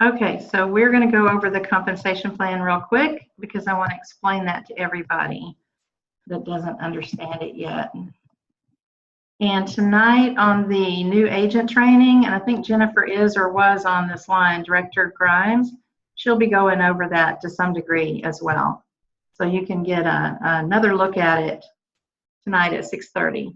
Okay, so we're going to go over the compensation plan real quick because I want to explain that to everybody that doesn't understand it yet. And tonight on the new agent training, and I think Jennifer is or was on this line, Director Grimes, she'll be going over that to some degree as well. So you can get another look at it tonight at 6:30.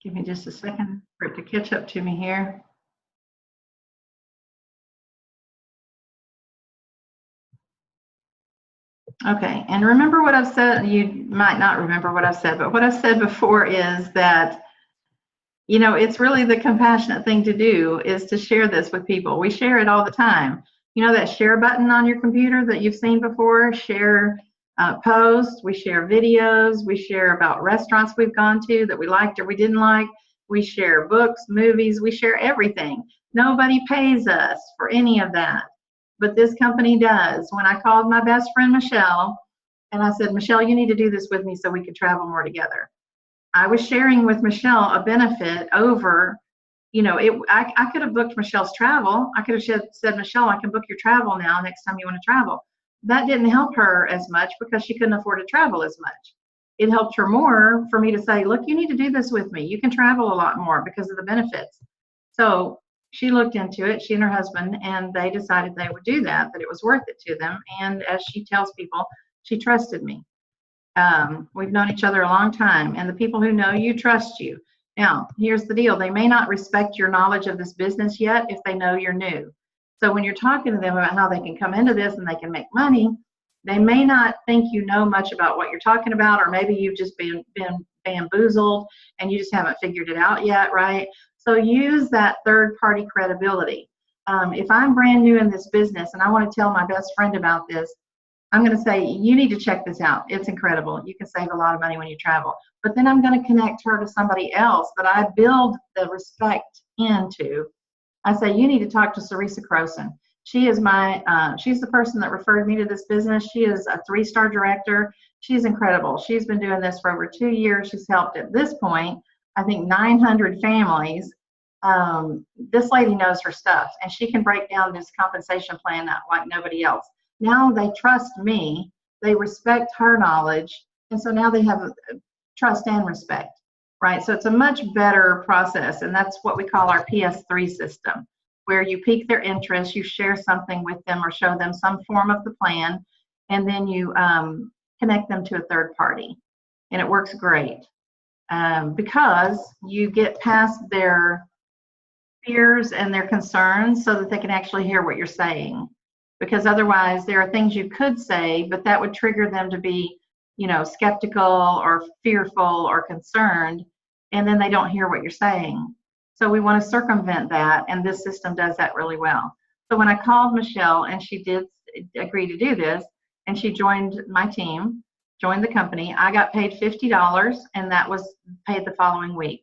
Give me just a second for it to catch up to me here. Okay, and remember what I've said. You might not remember what I've said, but what I've said before is that, you know, it's really the compassionate thing to do is to share this with people. We share it all the time. You know that share button on your computer that you've seen before? Share posts, we share videos, we share about restaurants we've gone to that we liked or we didn't like. We share books, movies, we share everything. Nobody pays us for any of that, but this company does. When I called my best friend, Michelle, and I said, Michelle, you need to do this with me so we can travel more together. I was sharing with Michelle a benefit over, you know, I could have booked Michelle's travel. I could have said, Michelle, I can book your travel now next time you want to travel. That didn't help her as much because she couldn't afford to travel as much. It helped her more for me to say, look, you need to do this with me. You can travel a lot more because of the benefits. So she looked into it, she and her husband, and they decided they would do that, that it was worth it to them. And as she tells people, she trusted me. We've known each other a long time, and the people who know you trust you. Now, here's the deal. They may not respect your knowledge of this business yet if they know you're new. So when you're talking to them about how they can come into this and they can make money, they may not think you know much about what you're talking about, or maybe you've just been bamboozled and you just haven't figured it out yet, right? So use that third-party credibility. If I'm brand new in this business and I want to tell my best friend about this, I'm going to say, you need to check this out. It's incredible. You can save a lot of money when you travel. But then I'm going to connect her to somebody else that I build the respect into. I say, you need to talk to Sarisa Croson. She is she's the person that referred me to this business. She is a 3-star director. She's incredible. She's been doing this for over 2 years. She's helped at this point, I think 900 families. This lady knows her stuff, and she can break down this compensation plan like nobody else. Now they trust me, they respect her knowledge, and so now they have trust and respect, right? So it's a much better process, and that's what we call our PS3 system, where you pique their interest, you share something with them or show them some form of the plan, and then you connect them to a third party. And it works great because you get past their fears and their concerns so that they can actually hear what you're saying. Because otherwise there are things you could say, but that would trigger them to be, you know, skeptical or fearful or concerned, and then they don't hear what you're saying. So we want to circumvent that, and this system does that really well. So when I called Michelle, and she did agree to do this, and she joined my team, joined the company, I got paid $50, and that was paid the following week.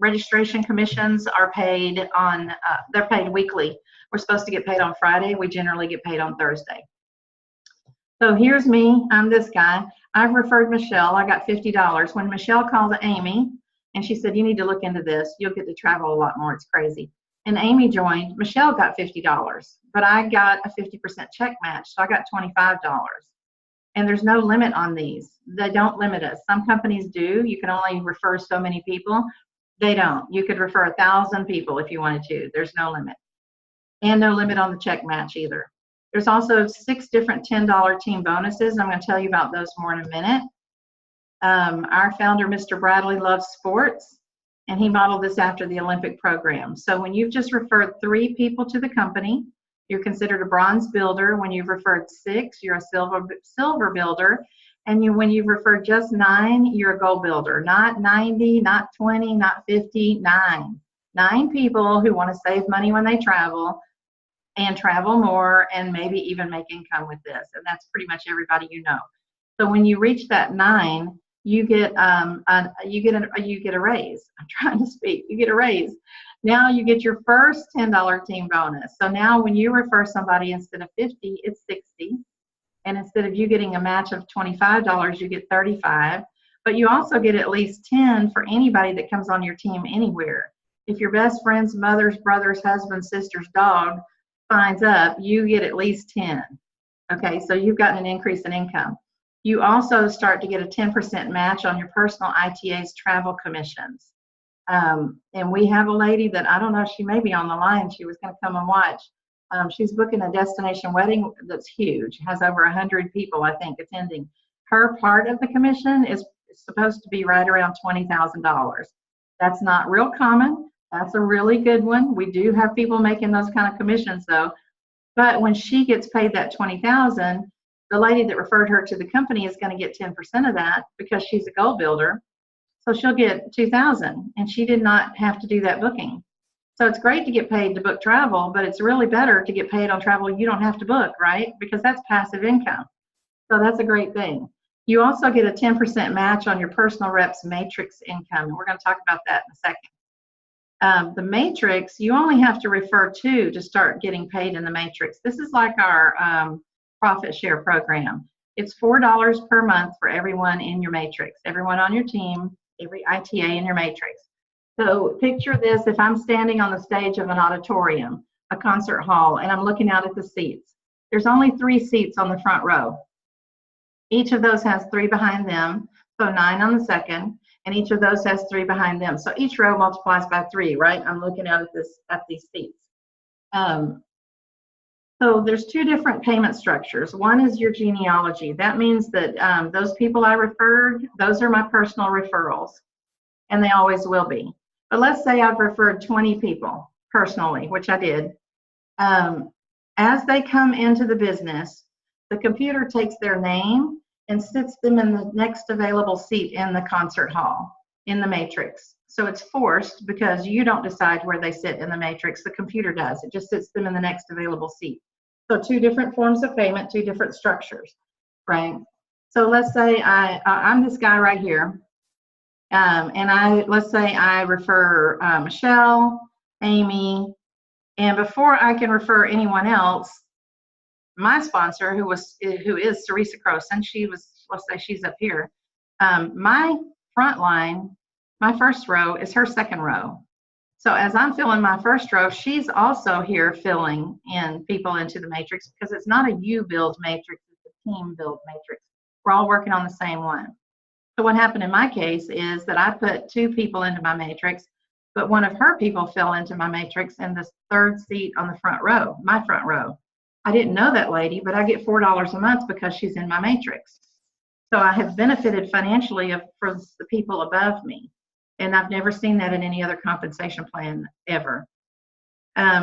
Registration commissions are paid on, they're paid weekly. We're supposed to get paid on Friday. We generally get paid on Thursday. So here's me. I'm this guy. I've referred Michelle. I got $50. When Michelle called Amy, and she said, you need to look into this. You'll get to travel a lot more. It's crazy. And Amy joined. Michelle got $50, but I got a 50% check match, so I got $25. And there's no limit on these. They don't limit us. Some companies do. You can only refer so many people. They don't. You could refer 1,000 people if you wanted to. There's no limit. And no limit on the check match either. There's also 6 different $10 team bonuses. I'm going to tell you about those more in a minute. Our founder, Mr. Bradley, loves sports, and he modeled this after the Olympic program. So when you've just referred 3 people to the company, you're considered a bronze builder. When you've referred 6, you're a silver builder. And when you've referred just 9, you're a gold builder. Not 90, not 20, not 50, 9. 9 people who want to save money when they travel and travel more and maybe even make income with this. And that's pretty much everybody you know. So when you reach that 9, you get a raise. I'm trying to speak. You get a raise. Now you get your first $10 team bonus. So now when you refer somebody, instead of 50, it's 60. And instead of you getting a match of $25, you get 35. But you also get at least 10 for anybody that comes on your team anywhere. If your best friend's mother's brother's husband's sister's dog signs up, you get at least 10. Okay, so you've gotten an increase in income. You also start to get a 10% match on your personal ITA's travel commissions. And we have a lady that, I don't know, she may be on the line. She was going to come and watch. She's booking a destination wedding that's huge, has over 100 people, I think, attending. Her part of the commission is supposed to be right around $20,000. That's not real common. That's a really good one. We do have people making those kind of commissions, though. But when she gets paid that $20,000, the lady that referred her to the company is going to get 10% of that because she's a goal builder. So she'll get $2,000, and she did not have to do that booking. So it's great to get paid to book travel, but it's really better to get paid on travel you don't have to book, right? Because that's passive income. So that's a great thing. You also get a 10% match on your personal reps matrix income. And we're going to talk about that in a second. The matrix, you only have to refer two to start getting paid in the matrix. This is like our profit share program. It's $4 per month for everyone in your matrix, everyone on your team, every ITA in your matrix. So picture this: if I'm standing on the stage of an auditorium, a concert hall, and I'm looking out at the seats. There's only 3 seats on the front row. Each of those has 3 behind them, so 9 on the second, and each of those has 3 behind them. So each row multiplies by 3, right? I'm looking out at these seats. So there's 2 different payment structures. One is your genealogy. That means that those people I referred, those are my personal referrals, and they always will be. But let's say I've referred 20 people personally, which I did. As they come into the business, the computer takes their name and sits them in the next available seat in the concert hall, in the matrix. So it's forced because you don't decide where they sit in the matrix. The computer does. It just sits them in the next available seat. So 2 different forms of payment, 2 different structures, right? So let's say I'm this guy right here. And let's say I refer Michelle, Amy, and before I can refer anyone else, my sponsor, who is Teresa Croson, let's say she's up here. My front line, my first row is her second row. So as I'm filling my first row, she's also here filling in people into the matrix, because it's not a you build matrix, it's a team build matrix. We're all working on the same one. So what happened in my case is that I put 2 people into my matrix, but one of her people fell into my matrix in the 3rd seat on the front row, my front row. I didn't know that lady, but I get $4 a month because she's in my matrix. So I have benefited financially for the people above me. And I've never seen that in any other compensation plan ever.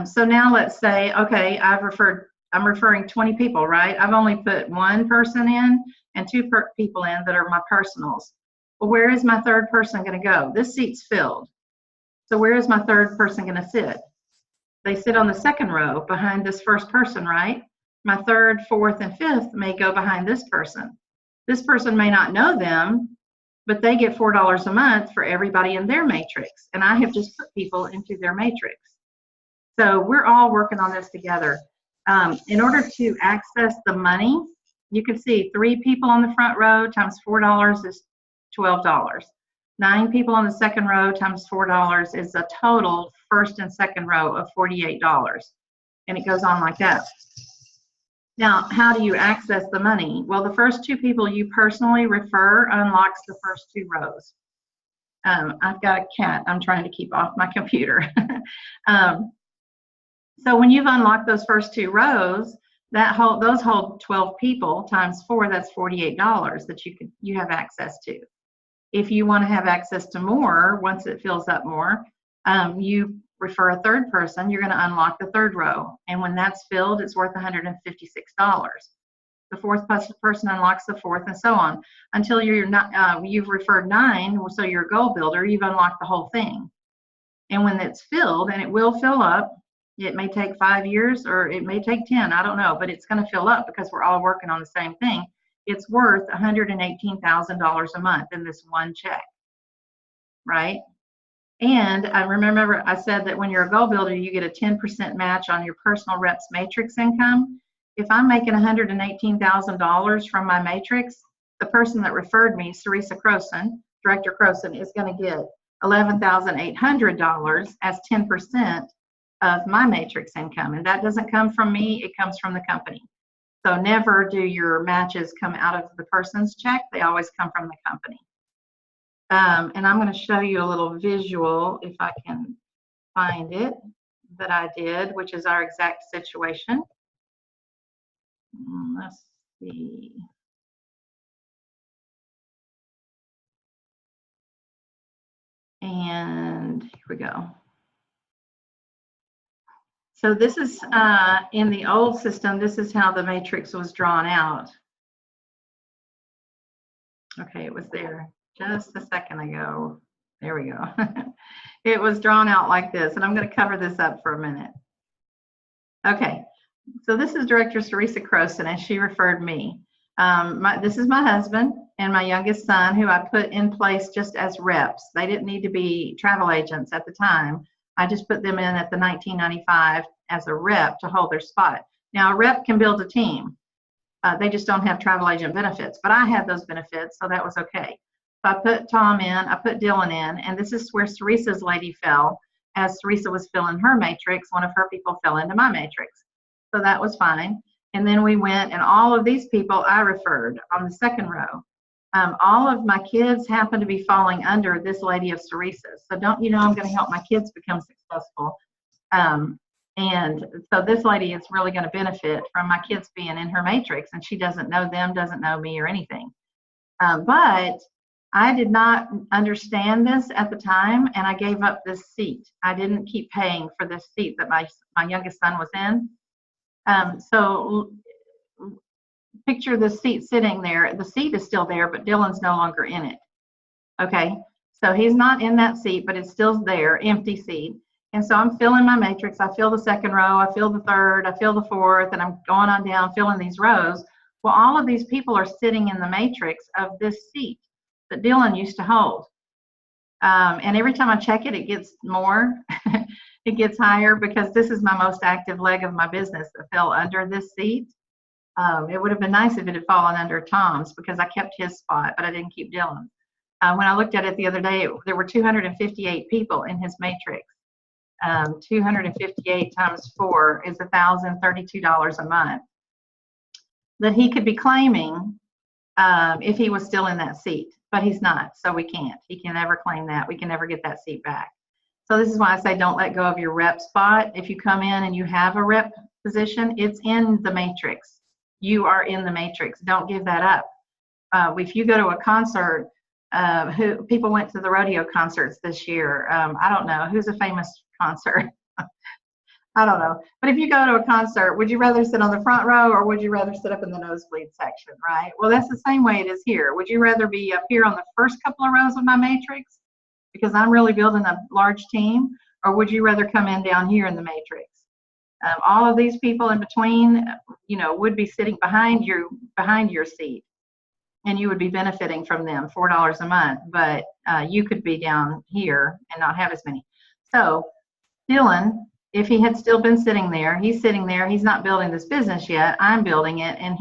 So now let's say, okay, I'm referring 20 people, right? I've only put 1 person in and 2 people in that are my personals. Well, where is my 3rd person going to go? This seat's filled. So where is my 3rd person going to sit? They sit on the 2nd row behind this 1st person, right? My 3rd, 4th, and 5th may go behind this person. This person may not know them, but they get $4 a month for everybody in their matrix. And I have just put people into their matrix. So we're all working on this together. In order to access the money, you can see 3 people on the front row times $4 is $12. 9 people on the 2nd row times $4 is a total 1st and 2nd row of $48. And it goes on like that. Now, how do you access the money? Well, the first 2 people you personally refer unlocks the first 2 rows. I've got a cat I'm trying to keep off my computer. So when you've unlocked those first 2 rows, those hold 12 people times 4, that's $48 that you have access to. If you want to have access to more, once it fills up more, you refer a 3rd person, you're going to unlock the 3rd row. And when that's filled, it's worth $156. The 4th person unlocks the 4th, and so on, until you've referred 9, so you're a goal builder, you've unlocked the whole thing. And when it's filled, and it will fill up, it may take 5 years or it may take 10, I don't know, but it's going to fill up because we're all working on the same thing. it's worth $118,000 a month in this one check, right? And I remember I said that when you're a goal builder, you get a 10% match on your personal reps matrix income. If I'm making $118,000 from my matrix, the person that referred me, Sarisa Croson, Director Croson, is going to get $11,800 as 10% of my matrix income. And that doesn't come from me, it comes from the company. So never do your matches come out of the person's check, they always come from the company. And I'm going to show you a little visual, if I can find it, that I did, which is our exact situation. Let's see. And here we go. So this is in the old system, this is how the matrix was drawn out. Okay, it was there just a second ago. There we go. It was drawn out like this, and I'm going to cover this up for a minute. Okay, so this is Director Sarisa Croson, and she referred me. This is my husband and my youngest son, who I put in place just as reps. They didn't need to be travel agents at the time. I just put them in at the $19.95 as a rep to hold their spot. Now, a rep can build a team. They just don't have travel agent benefits, but I had those benefits, so that was okay. So I put Tom in, I put Dylan in, and this is where Sarisa's lady fell. As Sarisa was filling her matrix, one of her people fell into my matrix. So that was fine. And then we went, and all of these people I referred on the second row. All of my kids happen to be falling under this lady of Sarisa's. So don't you know I'm going to help my kids become successful. And so this lady is really going to benefit from my kids being in her matrix, and she doesn't know them, doesn't know me or anything. But I did not understand this at the time, and I gave up this seat. I didn't keep paying for this seat that my youngest son was in. So picture the seat sitting there. The seat is still there, but Dylan's no longer in it. Okay, so he's not in that seat, but it's still there, empty seat. And so I'm filling my matrix. I fill the second row, I fill the third, I fill the fourth, and I'm going on down filling these rows. Well, all of these people are sitting in the matrix of this seat that Dylan used to hold. And every time I check it, it gets more. It gets higher, because this is my most active leg of my business that fell under this seat. It would have been nice if it had fallen under Tom's, because I kept his spot, but I didn't keep Dylan's. When I looked at it the other day, there were 258 people in his matrix. 258 times 4 is $1,032 a month that he could be claiming if he was still in that seat, but he's not, so we can't. He can never claim that. We can never get that seat back. So this is why I say don't let go of your rep spot. If you come in and you have a rep position, it's in the matrix. You are in the matrix. Don't give that up. If you go to a concert, people went to the rodeo concerts this year. I don't know who's a famous concert. I don't know. But if you go to a concert, would you rather sit on the front row, or would you rather sit up in the nosebleed section, right? Well, that's the same way it is here. Would you rather be up here on the first couple of rows of my matrix, because I'm really building a large team, or would you rather come in down here in the matrix? All of these people in between, you know, would be sitting behind your seat, and you would be benefiting from them, $4 a month, but you could be down here and not have as many. So Dylan, if he had still been sitting there, he's sitting there, he's not building this business yet, I'm building it, and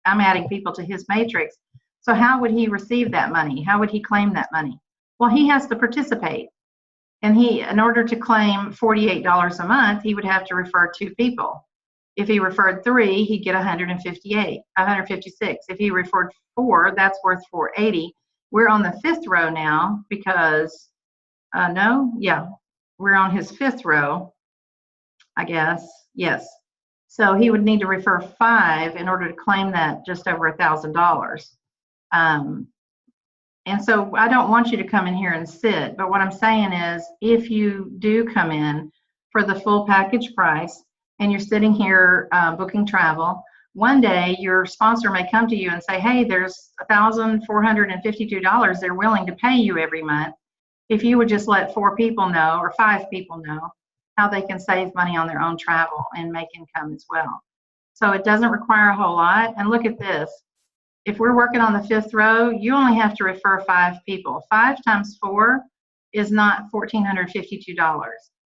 I'm adding people to his matrix. So how would he receive that money? How would he claim that money? Well, he has to participate. And in order to claim $48 a month, he would have to refer 2 people. If he referred 3, he'd get 156. If he referred 4, that's worth $480. We're on the 5th row now because, we're on his 5th row, I guess. Yes. So he would need to refer 5 in order to claim that just over $1,000. And so I don't want you to come in here and sit, but what I'm saying is, if you do come in for the full package price and you're sitting here booking travel, one day your sponsor may come to you and say, hey, there's $1,452 they're willing to pay you every month if you would just let 4 people know, or 5 people know, how they can save money on their own travel and make income as well. So it doesn't require a whole lot. And look at this. if we're working on the 5th row, you only have to refer 5 people. 5 times 4 is not $1,452.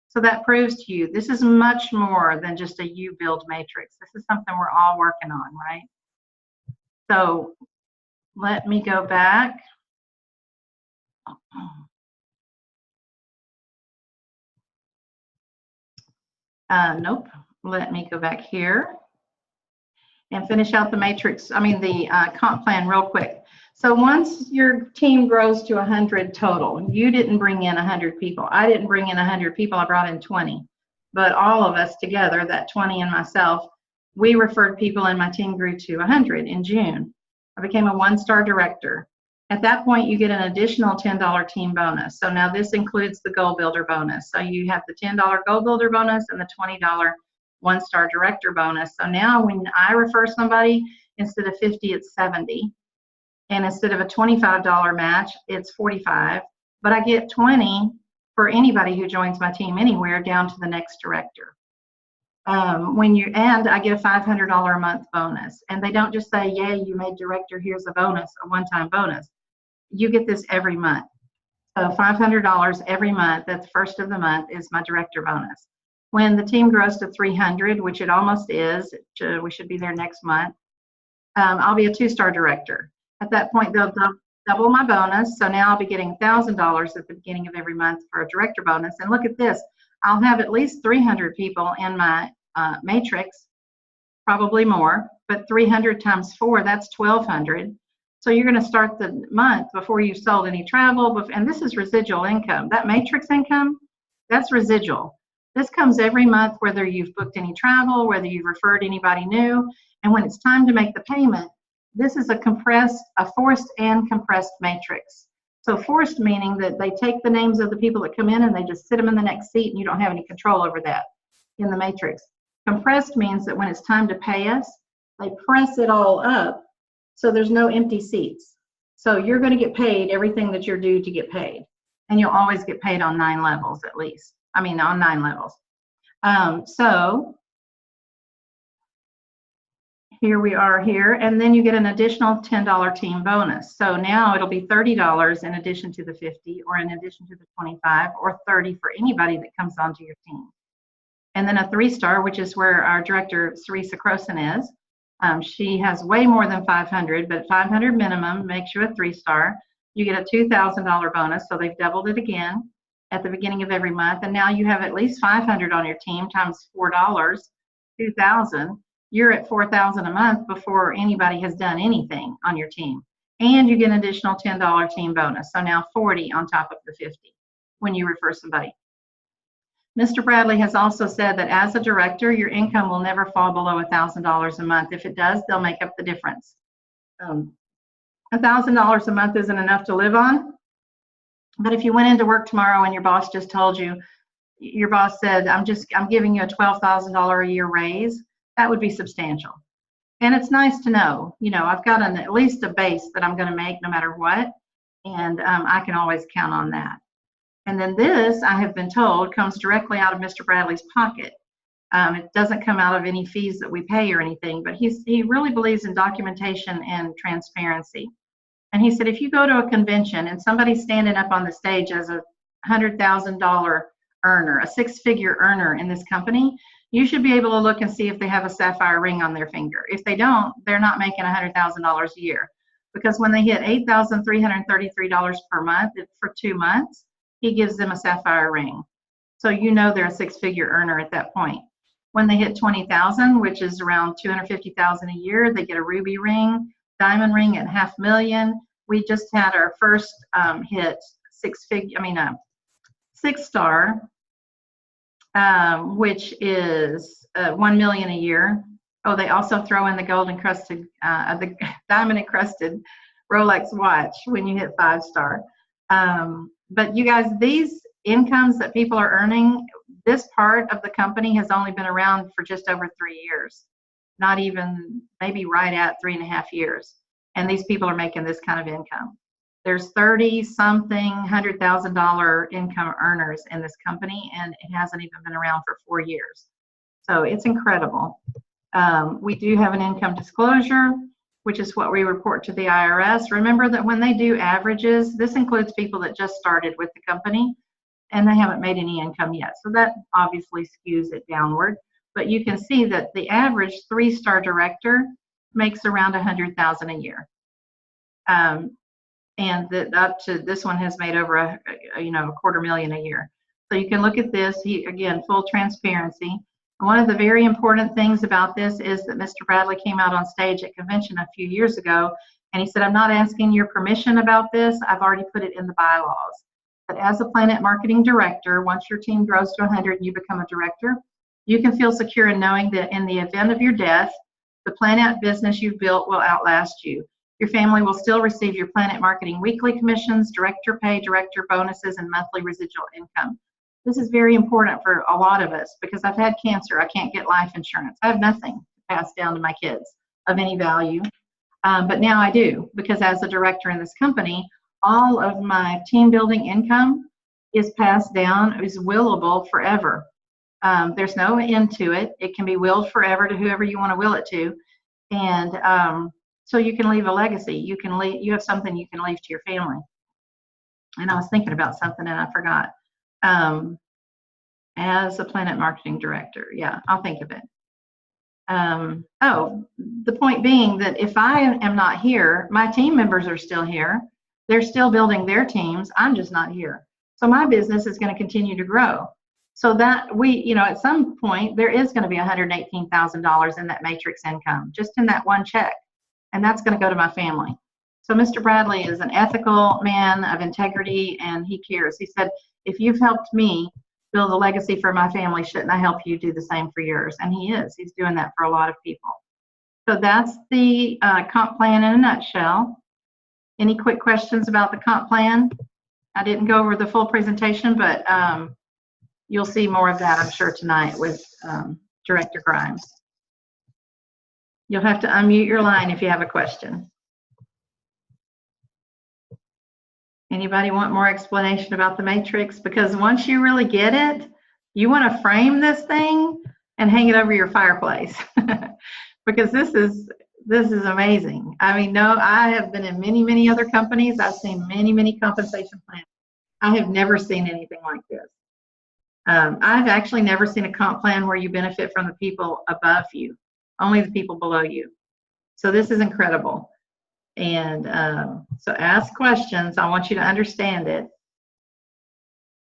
So that proves to you this is much more than just a U-build matrix. This is something we're all working on, right? So let me go back. Nope. Let me go back here and finish out the matrix, the comp plan real quick. So once your team grows to 100 total, you didn't bring in 100 people. I didn't bring in 100 people, I brought in 20. But all of us together, that 20 and myself, we referred people and my team grew to 100 in June. I became a 1-star director. At that point, you get an additional $10 team bonus. So now this includes the goal builder bonus. So you have the $10 goal builder bonus and the $20 1-star director bonus. So now when I refer somebody, instead of 50, it's 70. And instead of a $25 match, it's 45. But I get 20 for anybody who joins my team anywhere down to the next director. And I get a $500 a month bonus. And they don't just say, yay, you made director, here's a bonus, a one-time bonus. You get this every month. So $500 every month, that's first of the month, is my director bonus. When the team grows to 300, which it almost is, we should be there next month, I'll be a 2-star director. At that point, they'll double my bonus. So now I'll be getting $1,000 at the beginning of every month for a director bonus. And look at this, I'll have at least 300 people in my matrix, probably more, but 300 times 4, that's 1,200. So you're going to start the month before you've sold any travel, and this is residual income. That matrix income, that's residual. This comes every month, whether you've booked any travel, whether you've referred anybody new, and when it's time to make the payment, this is a forced and compressed matrix. So forced meaning that they take the names of the people that come in and they just sit them in the next seat and you don't have any control over that in the matrix. Compressed means that when it's time to pay us, they press it all up so there's no empty seats. So you're going to get paid everything that you're due to get paid. And you'll always get paid on 9 levels at least. On 9 levels. So here we are here, and then you get an additional $10 team bonus. So now it'll be $30 in addition to the 50, or in addition to the 25, or 30 for anybody that comes onto your team. And then a 3-star, which is where our director, Sarisa Croson, is. She has way more than 500, but 500 minimum makes you a 3-star. You get a $2,000 bonus, so they've doubled it again at the beginning of every month. And now you have at least 500 on your team times $4, 2,000. You're at 4,000 a month before anybody has done anything on your team. And you get an additional $10 team bonus. So now 40 on top of the 50 when you refer somebody. Mr. Bradley has also said that as a director, your income will never fall below $1,000 a month. If it does, they'll make up the difference. $1,000 a month isn't enough to live on. But if you went into work tomorrow and your boss just told you, your boss said, I'm giving you a $12,000 a year raise, that would be substantial. And it's nice to know, I've got at least a base that I'm going to make no matter what, and I can always count on that. And then this, I have been told, comes directly out of Mr. Bradley's pocket. It doesn't come out of any fees that we pay or anything, but he really believes in documentation and transparency. And he said, if you go to a convention and somebody's standing up on the stage as a $100,000 earner, a 6-figure earner in this company, you should be able to look and see if they have a sapphire ring on their finger. If they don't, they're not making $100,000 a year. Because when they hit $8,333 per month for 2 months, he gives them a sapphire ring. So they're a 6-figure earner at that point. When they hit 20,000, which is around $250,000 a year, they get a ruby ring, diamond ring at $500,000. We just had our first hit 6-star, which is $1 million a year. Oh, they also throw in the the diamond encrusted Rolex watch when you hit 5-star. But you guys, these incomes that people are earning, this part of the company has only been around for just over 3 years, not even, maybe right at 3.5 years. And these people are making this kind of income. There's 30-something $100,000 income earners in this company, and it hasn't even been around for 4 years. So it's incredible. We do have an income disclosure. which is what we report to the IRS. Remember that when they do averages, this includes people that just started with the company and they haven't made any income yet. So that obviously skews it downward. But you can see that the average 3-star director makes around $100,000 a year. And that up to this one has made over a $250,000 a year. So you can look at this. Again, full transparency. One of the very important things about this is that Mr. Bradley came out on stage at convention a few years ago, and he said, I'm not asking your permission about this. I've already put it in the bylaws. But as a PlanNet marketing director, once your team grows to 100 and you become a director, you can feel secure in knowing that in the event of your death, the PlanNet business you've built will outlast you. Your family will still receive your PlanNet marketing weekly commissions, director pay, director bonuses, and monthly residual income. This is very important for a lot of us because I've had cancer. I can't get life insurance. I have nothing to pass down to my kids of any value. But now I do, because as a director in this company, all of my team building income is passed down, is willable forever. There's no end to it. It can be willed forever to whoever you want to will it to. And so you can leave a legacy. You have something you can leave to your family. And I was thinking about something and I forgot. As a PlanNet marketing director, yeah, I'll think of it. The point being that if I am not here, my team members are still here. They're still building their teams. I'm just not here. So my business is going to continue to grow. So that at some point, there is going to be $118,000 in that matrix income, just in that one check. And that's going to go to my family. So Mr. Bradley is an ethical man of integrity, and he cares. He said, if you've helped me build a legacy for my family, shouldn't I help you do the same for yours? And he is. He's doing that for a lot of people. So that's the comp plan in a nutshell. Any quick questions about the comp plan? I didn't go over the full presentation, but you'll see more of that, I'm sure, tonight with Director Grimes. You'll have to unmute your line if you have a question. Anybody want more explanation about the matrix? Because once you really get it, you want to frame this thing and hang it over your fireplace. Because this is amazing. I mean, no, I have been in many, many other companies. I've seen many, many compensation plans. I have never seen anything like this. I've actually never seen a comp plan where you benefit from the people above you, only the people below you. So this is incredible. And so ask questions. I want you to understand it.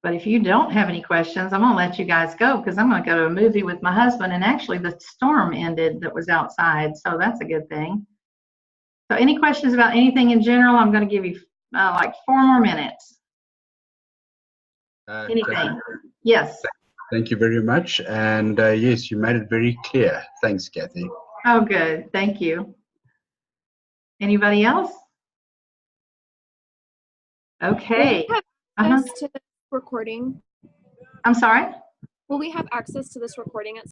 But if you don't have any questions, I'm going to let you guys go because I'm going to go to a movie with my husband. And actually the storm ended that was outside. So that's a good thing. So any questions about anything in general? I'm going to give you like 4 more minutes. Anything? Yes. Thank you very much. And yes, you made it very clear. Thanks, Kathy. Oh, good. Thank you. Anybody else? Okay. Will we have access to this recording? I'm sorry? Will we have access to this recording at